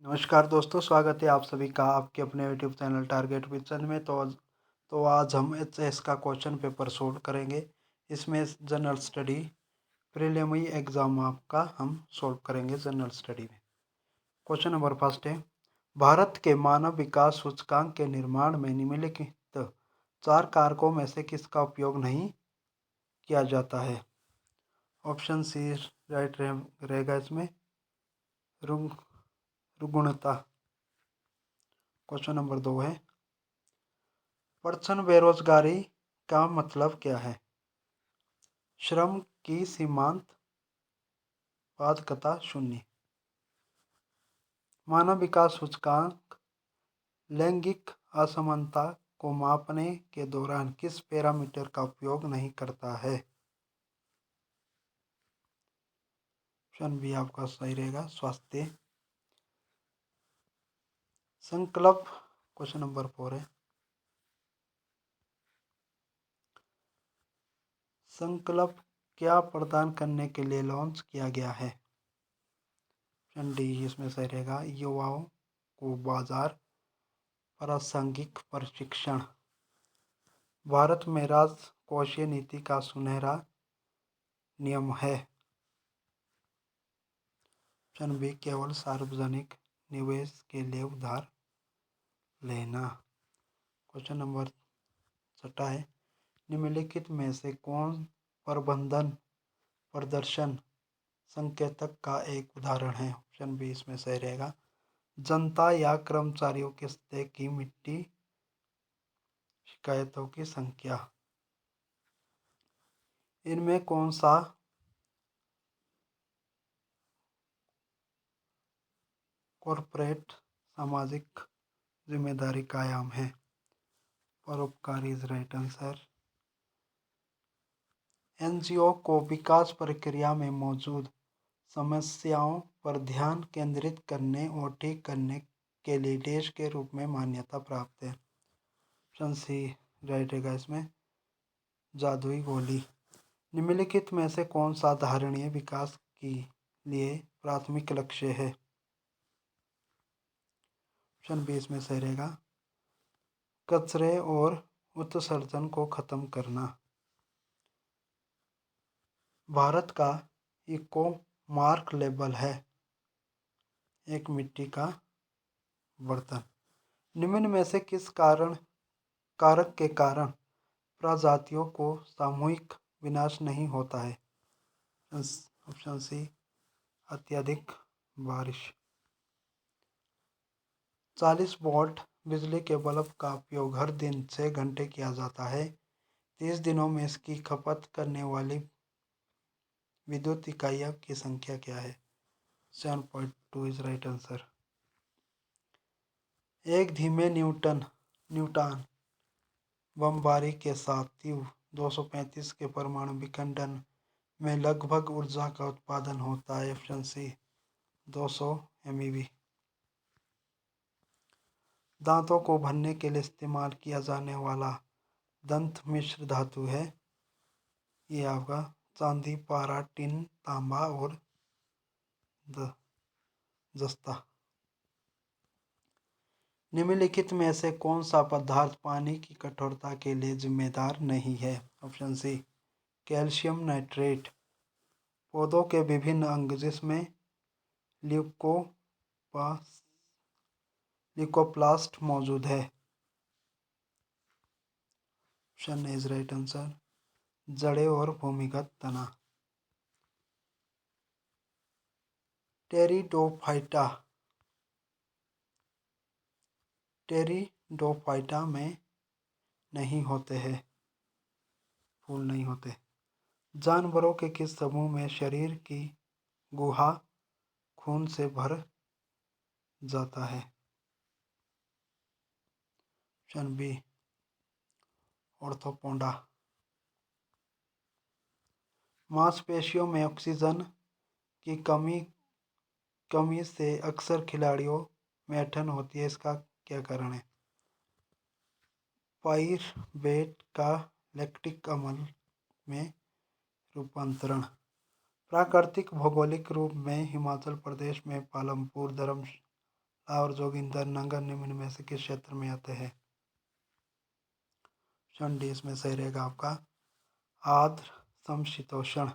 नमस्कार दोस्तों, स्वागत है आप सभी का आपके अपने यूट्यूब चैनल टारगेट विजन में। तो आज हम एचएस का क्वेश्चन पेपर सोल्व करेंगे। इसमें जनरल स्टडी प्रीलिमिनरी एग्जाम आपका हम सोल्व करेंगे जनरल स्टडी में। क्वेश्चन नंबर फर्स्ट है, भारत के मानव विकास सूचकांक के निर्माण में निम्नलिखित चार कारकों में से किसका उपयोग नहीं किया जाता है। ऑप्शन सी राइट रहेगा इसमें, रुग्णता। क्वेश्चन नंबर 2 है, प्रच्छन्न बेरोजगारी का मतलब क्या है। श्रम की सीमांत बाध्यता शून्य। मानव विकास सूचकांक लैंगिक असमानता को मापने के दौरान किस पैरामीटर का उपयोग नहीं करता है। ऑप्शन बी आपका सही रहेगा, स्वास्थ्य। संकल्प क्वेश्चन नंबर 4 है, संकल्प क्या प्रदान करने के लिए लॉन्च किया गया है। ऑप्शन डी इसमें सही रहेगा, युवाओं को बाजार प्रासंगिक प्रशिक्षण। भारत में राजकोषीय नीति का सुनहरा नियम है। ऑप्शन बी केवल सार्वजनिक निवेश के लिए उधार लेना। क्वेश्चन नंबर 6 है, निम्नलिखित में से कौन प्रबंधन प्रदर्शन संकेतक का एक उदाहरण है। ऑप्शन बी इसमें सही रहेगा, जनता या कर्मचारियों के सतह की मिट्टी शिकायतों की संख्या। इनमें कौन सा कॉर्पोरेट सामाजिक जिम्मेदारी का आयाम है। परोपकारी इज राइट आंसर। एनजीओ को विकास प्रक्रिया में मौजूद समस्याओं पर ध्यान केंद्रित करने और ठीक करने के लिए देश के रूप में मान्यता प्राप्त है। ऑप्शन सी राइट रहेगा इसमें, जादुई गोली। निम्नलिखित में से कौन सा धारणीय विकास के लिए प्राथमिक लक्ष्य है। ऑप्शन बी इसमें सही रहेगा, कचरे और उत्सर्जन को खत्म करना। भारत का इको मार्क लेबल है एक मिट्टी का बर्तन। निम्न में से किस कारक के कारण प्रजातियों को सामूहिक विनाश नहीं होता है। ऑप्शन सी अत्यधिक बारिश। 40 वोल्ट बिजली के बल्ब का उपयोग हर दिन 6 घंटे किया जाता है। 30 दिनों में इसकी खपत करने वाली विद्युत इकाइयों की संख्या क्या है। 7.2 इज राइट आंसर। एक धीमे न्यूटन बमबारी के साथ तीव्र 235 के परमाणु विखंडन में लगभग ऊर्जा का उत्पादन होता है। Option C 200 MeV। दांतों को भरने के लिए इस्तेमाल किया जाने वाला दंत मिश्र धातु है ये आपका चांदी, पारा, टिन, तांबा और जस्ता। निम्नलिखित में से कौन सा पदार्थ पानी की कठोरता के लिए जिम्मेदार नहीं है। Option C calcium nitrate. पौधों के विभिन्न अंग जिसमें ल्यूकोप्लास्ट मौजूद है। ऑप्शन इज राइट आंसर, जड़ें और भूमिगत तना। टेरिडोफाइटा में नहीं होते हैं, फूल नहीं होते। जानवरों के किस समूह में शरीर की गुहा खून से भर जाता है। Option B arthropoda. मांसपेशियों में ऑक्सीजन की कमी से अक्सर खिलाड़ियों में ऐंठन होती है, इसका क्या कारण है। पाइरवेट का लैक्टिक अम्ल में रूपांतरण। प्राकृतिक भौगोलिक रूप में हिमाचल प्रदेश में पालमपुर, लाहौर जोगिंदर नगर निम्न में से किस क्षेत्र में आते हैं? ऑप्शन डी इसमें सही रहेगा आपका आर्द्र समशीतोष्ण।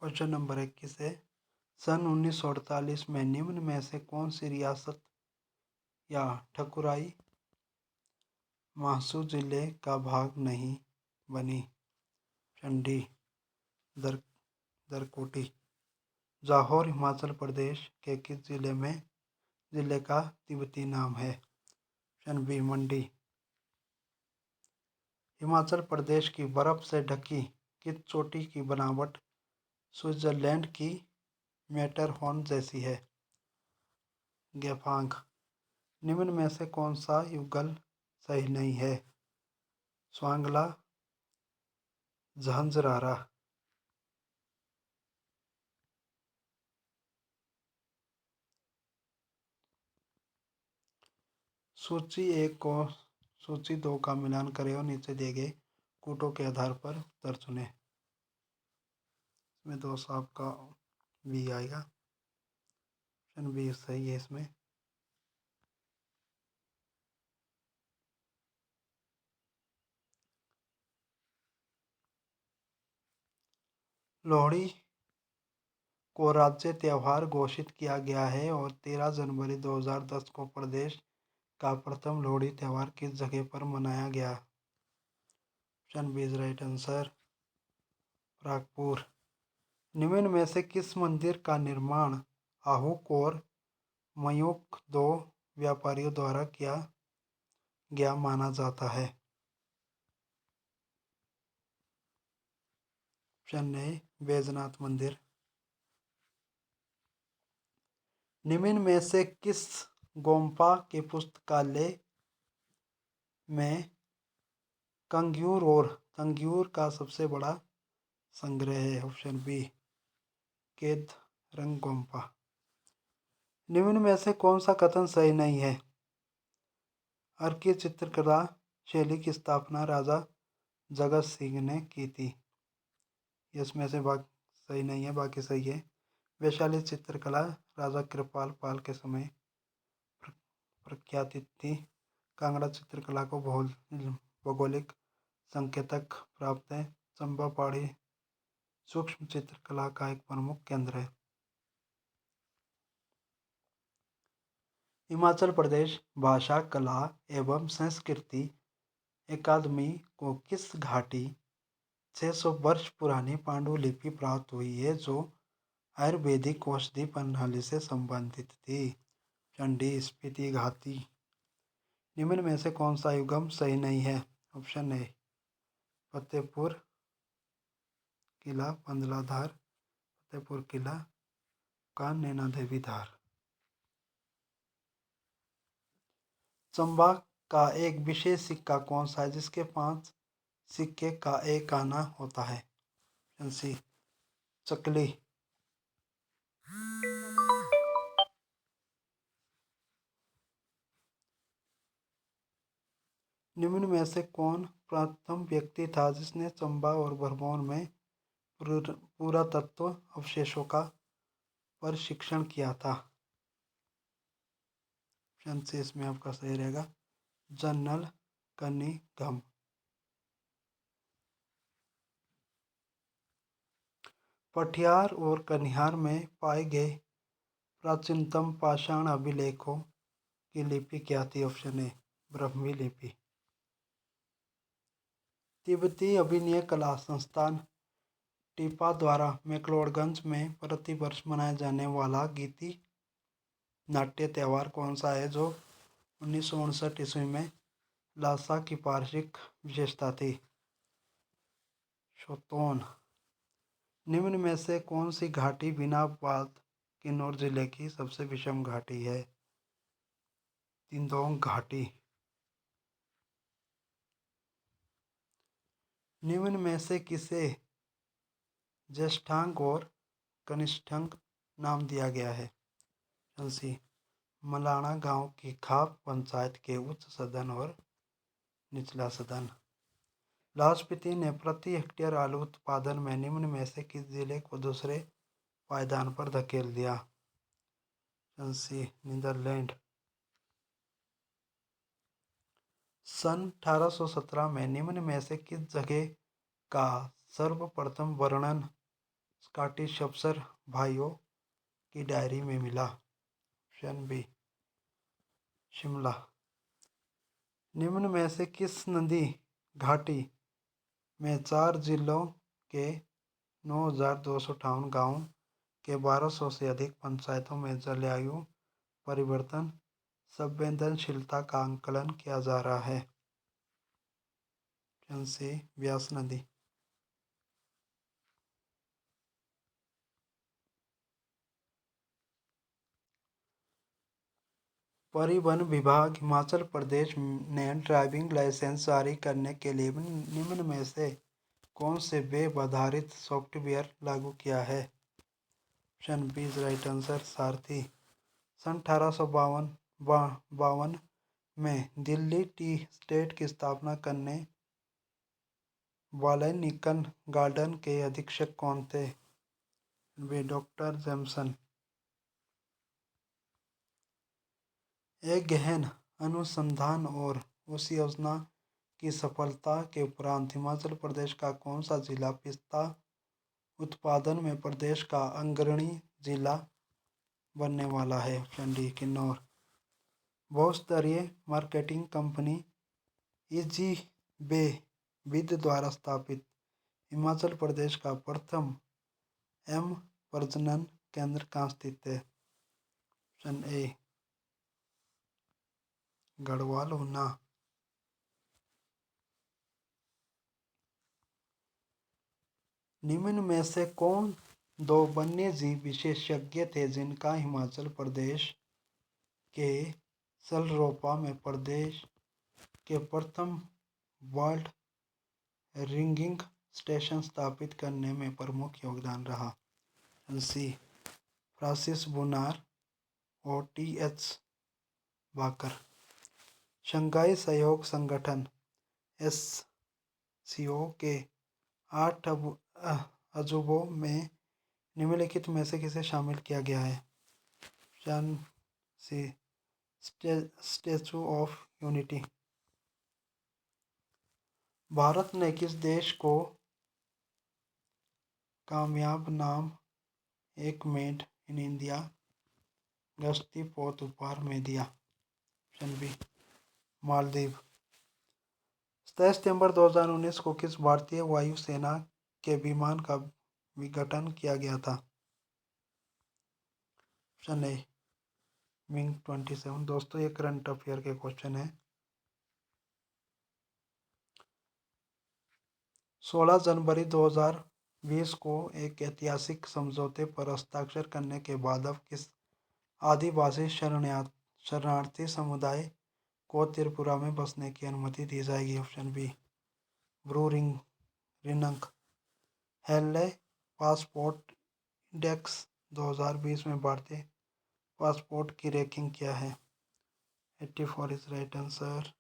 क्वेश्चन नंबर 21 है, सन 1948 में निम्न में से कौन सी रियासत या ठकुराई महासू जिले का भाग नहीं बनी? ऑप्शन डी दर दरकोटी। जाहोर हिमाचल प्रदेश के किस जिले का तिब्बती नाम है? ऑप्शन बी मंडी। हिमाचल प्रदेश की बर्फ से ढकी किस चोटी की बनावट स्विट्जरलैंड की मैटरहॉर्न जैसी है? गेफांग। निम्न में से कौन सा युगल सही नहीं है? स्वांगला, झंझरारा। सूची 1 को सूची 2 का मिलान करें और नीचे दिए गए कूटों के आधार पर उत्तर चुनें। इसमें दोस्त आपका बी आएगा। ऑप्शन बी सही है इसमें। लोहड़ी को राज्य त्योहार घोषित किया गया है और 13 जनवरी 2010 को प्रदेश का प्रथम लोहड़ी त्योहार किस जगह पर मनाया गया? Option B is right answer Pragpur. निम्न में से किस मंदिर का निर्माण आहूक और मयूख दो व्यापारियों द्वारा किया गया माना जाता है? ऑप्शन ए बैजनाथ मंदिर। निम्न में से किस गोम्पा के पुस्तकालय में कंग्यूर और तंग्यूर का सबसे बड़ा संग्रह है? ऑप्शन बी केदरंग गोम्पा। निम्न में से कौन सा कथन सही नहीं है? अर्की चित्रकला शैली की स्थापना राजा जगत सिंह ने की थी। इसमें से सही नहीं है, बाकी सही है। वैशाली चित्रकला राजा कृपाल पाल के समय प्रख्यात थी। कांगड़ा चित्रकला को भौगोलिक संकेतक प्राप्त है। चंबा पहाड़ी सूक्ष्म चित्रकला का एक प्रमुख केंद्र है। हिमाचल प्रदेश भाषा कला एवं संस्कृति अकादमी को किस घाटी 600 वर्ष पुरानी पांडुलिपि प्राप्त हुई है जो आयुर्वेदिक औषधि प्रणाली से संबंधित थी? चंडी स्पीति घाटी। निम्न में से कौन सा युगम सही नहीं है? ऑप्शन ए फतेहपुर किला पंदलाधार, फतेहपुर किला का नैना देवी धार। चंबा का एक विशेष सिक्का कौन सा है जिसके 5 सिक्के का एक आना होता है? सी चकली। निम्न में से कौन प्रथम व्यक्ति था जिसने चंबा और भरमौर में पुरातत्व अवशेषों का परीक्षण किया था? ऑप्शन सी इसमें आपका सही रहेगा जनरल कनिंघम। पठियार और कनिहार में पाए गए प्राचीनतम पाषाण अभिलेखों की लिपि क्या थी? ऑप्शन ए ब्राह्मी लिपि। तिब्बती अभिनय कला संस्थान टीपा द्वारा मैक्लोडगंज में प्रति वर्ष मनाया जाने वाला गीती नाट्य त्यौहार कौन सा है जो 1959 ईस्वी में लासा की वार्षिक विशेषता थी? शोतोन। निम्न में से कौन सी घाटी बिनाबाद किन्नौर जिले की सबसे विषम घाटी है? तिंदोंग घाटी। निम्न में से किसे ज्येष्ठांग और कनिष्ठांग नाम दिया गया है? सी मलाना गांव की खाप पंचायत के उच्च सदन और निचला सदन। लाहौल स्पीति ने प्रति हेक्टेयर आलू उत्पादन में निम्न में से किस जिले को दूसरे पायदान पर धकेल दिया? Option C Netherlands. सन 1817 में निम्न में से किस जगह का सर्वप्रथम वर्णन स्कॉटिश अफसर भाइयों की डायरी में मिला? Option B Shimla. निम्न में से किस नदी घाटी में 4 जिलों के 9,258 गांवों के 1200 से अधिक पंचायतों में जलवायु परिवर्तन संवेदनशीलता का आकलन किया जा रहा है? ऑप्शन सी व्यास नदी। परिवहन विभाग हिमाचल प्रदेश ने ड्राइविंग लाइसेंस जारी करने के लिए निम्न में से कौन से वेब आधारित सॉफ्टवेयर लागू किया है? Option B is right answer Sarathi. सन 1852 में दिल्ली टी स्टेट की स्थापना करने वाले निकन गार्डन के अधीक्षक कौन थे? वे डॉक्टर जेमसन। एक गहन अनुसंधान और उस योजना की सफलता के उपरांत हिमाचल प्रदेश का कौन सा जिला पिस्ता उत्पादन में प्रदेश का अग्रणी जिला बनने वाला है? Option D Kinnaur. बहुस्तरीय मार्केटिंग कंपनी इजी बे विद द्वारा स्थापित हिमाचल प्रदेश का प्रथम एम प्रजनन केंद्र कहाँ स्थित है? ऑप्शन ए गढ़वाल ऊना। निम्न में से कौन 2 वन्यजीव विशेषज्ञ थे जिनका हिमाचल प्रदेश के सलरोपा में प्रदेश के प्रथम बर्ड रिंगिंग स्टेशन स्थापित करने में प्रमुख योगदान रहा? सी फ्रांसिस बुनार और टी.एच. बाकर। शंघाई सहयोग संगठन एससीओ के 8 अजूबों में निम्नलिखित में से किसे शामिल किया गया है? Option C Statue of Unity. भारत ने किस देश को कामयाब नाम एक मेड इन इंडिया गश्ती पोत उपहार में दिया? Option B Maldives. 27 सितंबर 2019 को किस भारतीय वायुसेना के विमान का विघटन किया गया था? Option A MiG 27। दोस्तों ये करंट अफेयर के क्वेश्चन है। 16 जनवरी 2020 को एक ऐतिहासिक समझौते पर हस्ताक्षर करने के बाद अब किस आदिवासी शरणार्थी समुदाय को त्रिपुरा में बसने की अनुमति दी जाएगी? Option B Bru Reang. Henley passport index 2020 में भारतीय पासपोर्ट की रैंकिंग क्या है? 84 is right answer.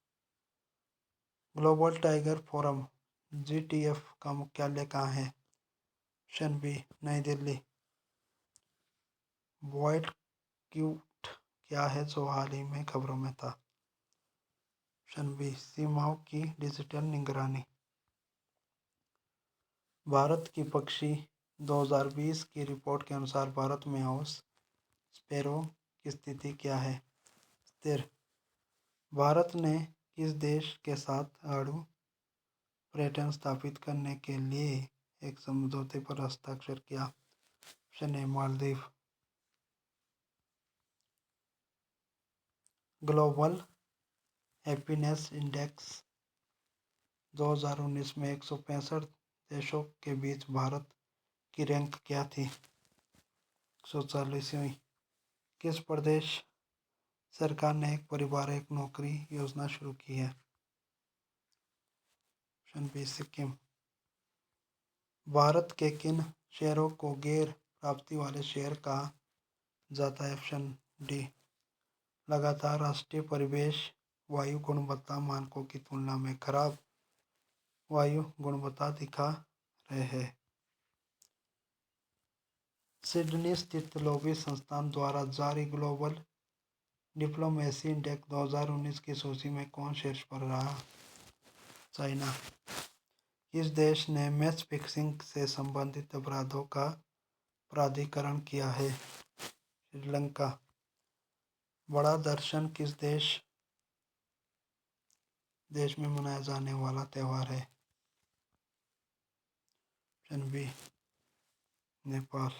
Global tiger forum GTF का मुख्यालय कहाँ है? ऑप्शन बी नई दिल्ली। व्हाइट क्यूट क्या है जो हाल ही में खबरों में था? ऑप्शन बी सीमाओं की डिजिटल निगरानी। भारत की पक्षी 2020 की रिपोर्ट के अनुसार भारत में हाउस स्पैरो की स्थिति क्या है? स्थिर। भारत ने किस देश के साथ आड़ू पर्यटन स्थापित करने के लिए एक समझौते पर हस्ताक्षर किया? Option A Maldives. Global happiness index 2019 में 165 देशों के बीच भारत की रैंक क्या थी? 140वीं। किस प्रदेश सरकार ने एक परिवार एक नौकरी योजना शुरू की है? Option B Sikkim. भारत के किन शहरों को गैर प्राप्ति वाले शहर कहा जाता है? ऑप्शन डी लगातार राष्ट्रीय परिवेश वायु गुणवत्ता मानकों की तुलना में खराब वायु गुणवत्ता दिखा रहे हैं। सिडनी स्थित लोबी संस्थान द्वारा जारी ग्लोबल डिप्लोमेसी इंडेक्स 2019 की सूची में कौन शीर्ष पर रहा? चाइना। किस देश ने मैच फिक्सिंग से संबंधित अपराधों का प्राधिकरण किया है? श्रीलंका। बड़ा दर्शन किस देश में मनाया जाने वाला त्योहार है? Option B, Nepal.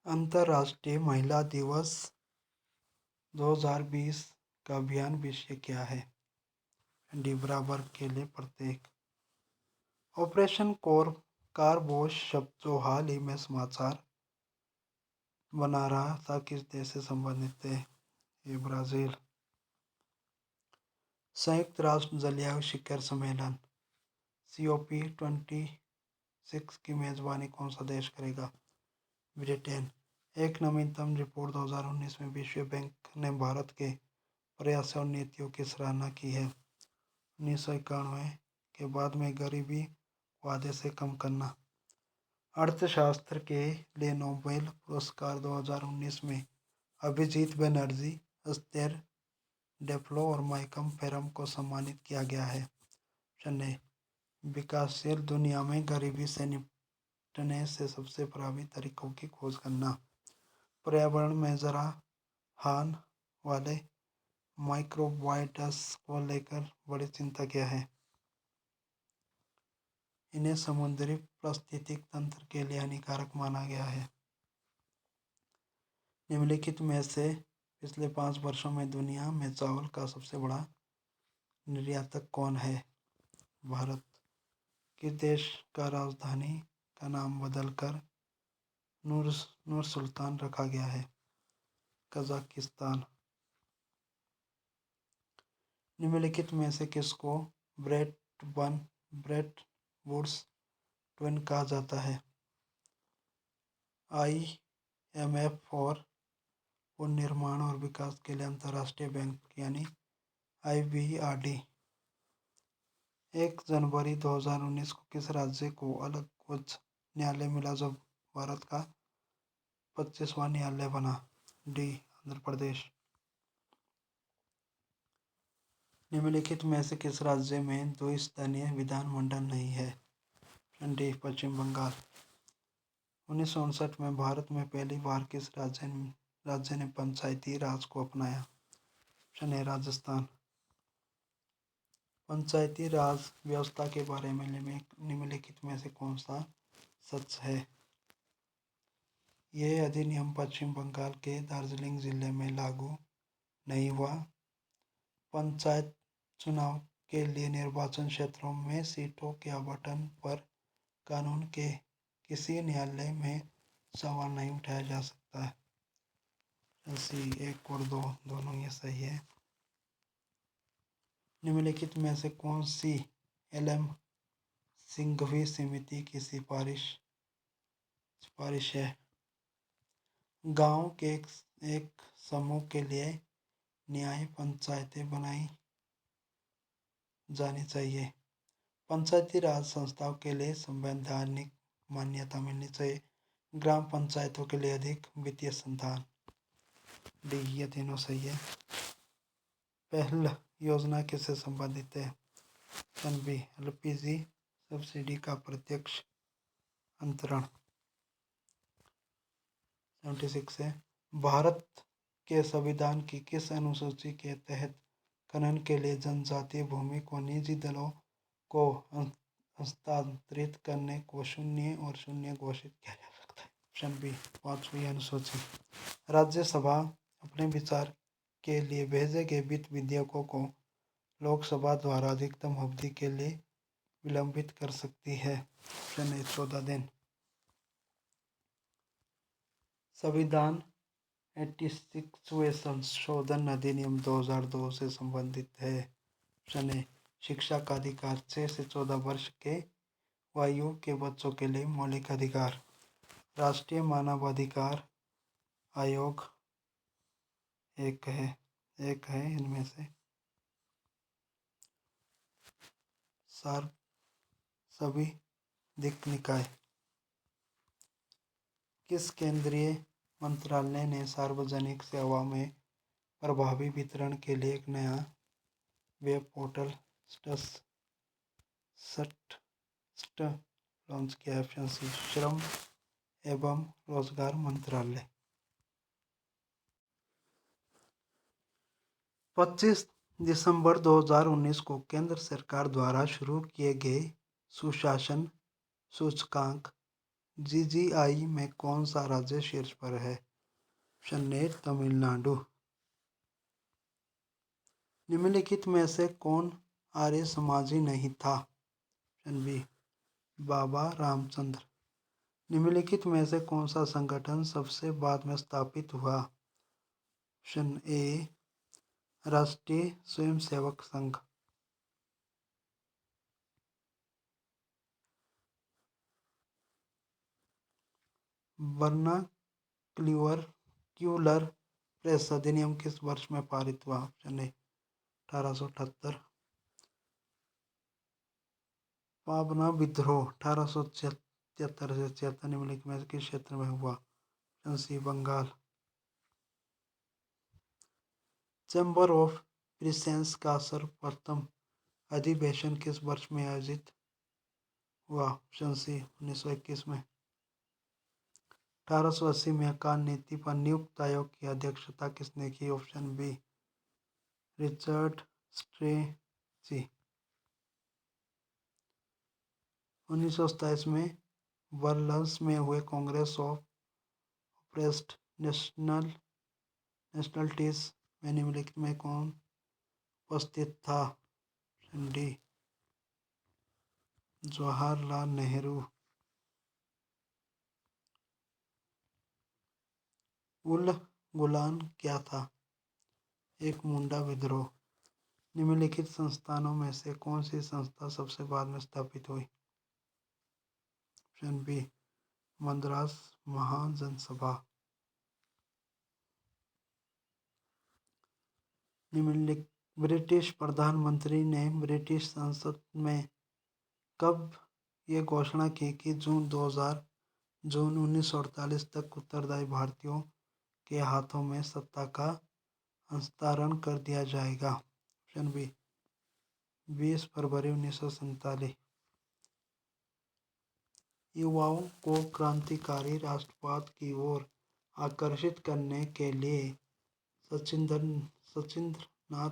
अंतर्राष्ट्रीय महिला दिवस 2020 का अभियान विषय क्या है? डी, बराबर के लिए प्रत्येक। ऑपरेशन कारबोश शब्द जो हाल ही में समाचार बना रहा था किस देश से संबंधित है? ये ब्राजील। संयुक्त राष्ट्र जलवायु शिखर सम्मेलन COP26 की मेजबानी कौन सा देश करेगा? ब्रिटेन। एक नवीनतम रिपोर्ट 2019 में विश्व बैंक ने भारत के प्रयासों और नीतियों की सराहना की है। 1991 के बाद में गरीबी को आधे से कम करना। अर्थशास्त्र के लिए नोबेल पुरस्कार 2019 में अभिजीत बनर्जी, एस्थेर डेफलो और माइकल फेरम को सम्मानित किया गया है। ऑप्शन ए, विकासशील दुनिया में गरीबी से निपटने से सबसे प्रभावी तरीकों की खोज करना। पर्यावरण में जरा हान वाले माइक्रोबाइट्स को लेकर बड़ी चिंता क्या है? इन्हें समुद्री पारिस्थितिक तंत्र के लिए हानिकारक माना गया है। निम्नलिखित में से पिछले 5 वर्षों में दुनिया में चावल का सबसे बड़ा निर्यातक कौन है? भारत। किस देश का राजधानी का नाम बदलकर नूर सुल्तान रखा गया है? कजाकिस्तान। निम्नलिखित में से किसको ब्रेट वुड्स ट्विन कहा जाता है? IMF और पुनर्निर्माण और विकास के लिए अंतर्राष्ट्रीय बैंक यानी IBRD। 1 जनवरी 2019 को किस राज्य को अलग उच्च न्यायालय मिला जो भारत का 25वां न्यायालय बना? डी, आंध्र प्रदेश। निम्नलिखित में से किस राज्य में द्विसदनीय विधानमंडल नहीं है? डी, पश्चिम बंगाल। 1959 में भारत में पहली बार किस राज्य ने पंचायती राज को अपनाया? Option A, Rajasthan. पंचायती राज व्यवस्था के बारे में निम्नलिखित में से कौन सा सच है? यह अधिनियम पश्चिम बंगाल के दार्जिलिंग जिले में लागू नहीं हुआ। पंचायत चुनाव के लिए निर्वाचन क्षेत्रों में सीटों के आवंटन पर कानून के किसी न्यायालय में सवाल नहीं उठाया जा सकता है। सी, 1 और 2 दोनों ये सही है। निम्नलिखित में से कौन सी LM सिंघवी समिति की सिफारिश है? गांव के एक समूह के लिए न्याय पंचायतें बनाई जानी चाहिए। पंचायती राज संस्थाओं के लिए संवैधानिक मान्यता मिलनी चाहिए। ग्राम पंचायतों के लिए अधिक वित्तीय संसाधन। डी, ये तीनों सही है। पहल योजना किससे संबंधित है? ऑप्शन बी, LPG सब्सिडी का प्रत्यक्ष अंतरण। 76 है। भारत के संविधान की किस अनुसूची के तहत खनन के लिए जनजातीय भूमि को निजी दलों को हस्तांतरित करने को शून्य और शून्य घोषित किया जा सकता है? ऑप्शन बी, 5वीं अनुसूची। राज्यसभा अपने विचार के लिए भेजे गए वित्त विधेयकों को लोकसभा द्वारा अधिकतम अवधि के लिए विलंबित कर सकती है। ऑप्शन ए, 14 दिन। संविधान 86वें संशोधन अधिनियम 2002 से संबंधित है। ऑप्शन ए, शिक्षा का अधिकार। 6 से 14 वर्ष के आयु के बच्चों के लिए मौलिक अधिकार। राष्ट्रीय मानवाधिकार आयोग एक है इनमें से सभी दिक् निकाय। किस केंद्रीय मंत्रालय ने सार्वजनिक सेवा में प्रभावी वितरण के लिए एक नया वेब पोर्टल ST लॉन्च किया? ऑप्शन सी श्रम एवं रोजगार मंत्रालय। 25 दिसंबर 2019 को केंद्र सरकार द्वारा शुरू किए गए सुशासन सूचकांक GGI में कौन सा राज्य शीर्ष पर है? ऑप्शन ए तमिलनाडु। निम्नलिखित में से कौन आर्य समाजी नहीं था? ऑप्शन बी बाबा रामचंद्र। निम्नलिखित में से कौन सा संगठन सबसे बाद में स्थापित हुआ? ऑप्शन ए राष्ट्रीय स्वयंसेवक संघ। वर्नाक्यूलर प्रेस अधिनियम किस वर्ष में पारित हुआ? Option A 1878। पाबना विद्रोह 1873 से 76 निम्नलिखित में किस क्षेत्र में हुआ? Option C Bengal. Chamber of princes का सर्वप्रथम अधिवेशन किस वर्ष में आयोजित हुआ? ऑप्शन सी 1921 में। 1880 में अकाल नीति पर नियुक्त आयोग की अध्यक्षता किसने की? Option B Richard stretchy. 1927 में बर्लिन में हुए कांग्रेस ऑफ ऑप्रेस्ड नेशनलिटीज में निम्नलिखित में कौन उपस्थित था? Option D Jawaharlal Nehru. Ulgulan क्या था? एक मुंडा विद्रोह। निम्नलिखित संस्थानों में से कौन सी संस्था सबसे बाद में स्थापित हुई? Option B Madras Mahajana Sabha. निम्नलिखित ब्रिटिश प्रधानमंत्री ने ब्रिटिश संसद में कब ये घोषणा की कि जून 1948 तक उत्तरदायी भारतीयों के हाथों में सत्ता का हस्तांतरण कर दिया जाएगा? ऑप्शन बी 20 फरवरी 1947। युवाओं को क्रांतिकारी राष्ट्रवाद की ओर आकर्षित करने के लिए सचिंद्रनाथ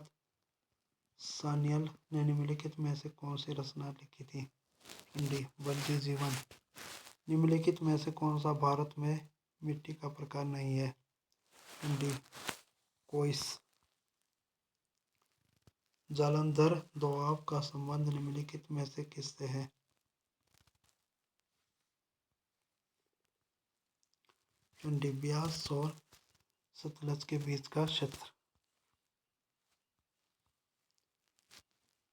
सान्याल ने निम्नलिखित में से कौन सी रचना लिखी थी? डी बंदी जीवन। निम्नलिखित में से कौन सा भारत में मिट्टी का प्रकार नहीं है? डी कोइस। जालंधर दोआब का संबंध निम्नलिखित में से किससे है? डी ब्यास और सतलज के बीच का क्षेत्र।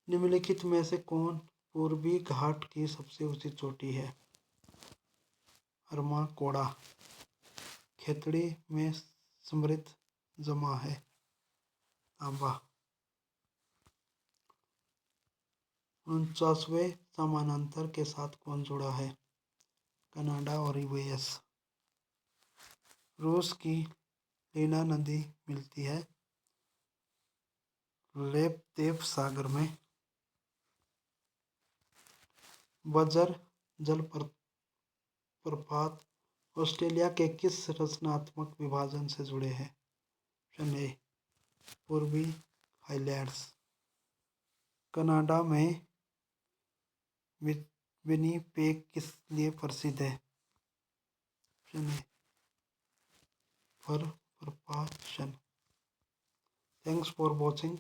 निम्नलिखित में से कौन पूर्वी घाट की सबसे ऊंची चोटी है? अरमाकोड़ा। खेतड़ी में समृद्ध जमा है तांबा। 49वें समानांतर के साथ कौन जुड़ा है? कनाडा और यूएस। रूस की लीना नदी मिलती है लेप्तेव सागर में। बजर जलप्रपात ऑस्ट्रेलिया के किस रचनात्मक विभाजन से जुड़े हैं? ऑप्शन ए पूर्वी हाईलैंड्स। कनाडा में विनिपेग किस लिए प्रसिद्ध है? ऑप्शन ए फर प्रपाशन। Thanks for watching.